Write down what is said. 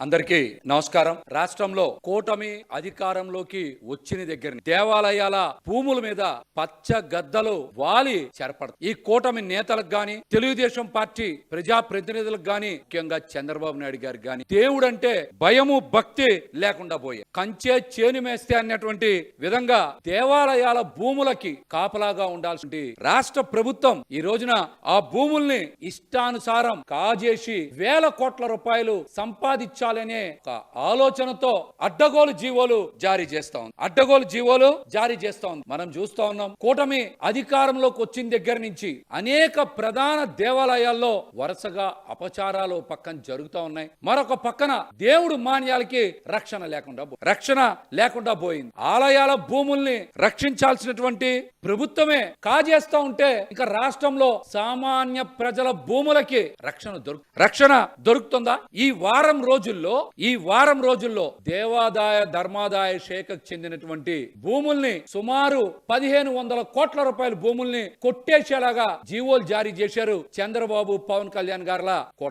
అందరికీ నమస్కారం. రాష్ట్రంలో కూటమి అధికారంలోకి వచ్చిన దగ్గర దేవాలయాల భూముల మీద పచ్చ గద్దలు వాలి చెరపడదు. ఈ కూటమి నేతలకు గాని, తెలుగుదేశం పార్టీ ప్రజా ప్రతినిధులకు గాని, ముఖ్యంగా చంద్రబాబు నాయుడు గారికి గాని దేవుడంటే భయము భక్తి లేకుండా పోయే కంచే చేను మేస్తే అన్నటువంటి విధంగా దేవాలయాల భూములకి కాపలాగా ఉండాల్సి రాష్ట్ర ప్రభుత్వం ఈ రోజున ఆ భూముల్ని ఇష్టానుసారం కాజేసి వేల కోట్ల రూపాయలు సంపాదించాలనే ఒక ఆలోచనతో అడ్డగోలు జీవోలు జారీ చేస్తా ఉంది. మనం చూస్తా ఉన్నాం. కూటమి అధికారంలోకి వచ్చిన దగ్గర నుంచి అనేక ప్రధాన దేవాలయాల్లో వరుసగా అపచారాలు పక్కన జరుగుతూ ఉన్నాయి. మరొక పక్కన దేవుడు మాన్యాలకి రక్షణ లేకుండా పోయింది. ఆలయాల భూముల్ని రక్షించాల్సినటువంటి ప్రభుత్వమే కాజేస్తా ఉంటే ఇక రాష్ట్రంలో సామాన్య ప్రజల భూములకి రక్షణ దొరుకుతుందా? ఈ వారం రోజుల్లో దేవాదాయ ధర్మాదాయ శాఖకు చెందినటువంటి భూముల్ని సుమారు 1500 కోట్ల రూపాయల భూముల్ని కొట్టేసేలాగా జీవోలు జారీ చేశారు చంద్రబాబు, పవన్ కళ్యాణ్ గారుల కూటమి.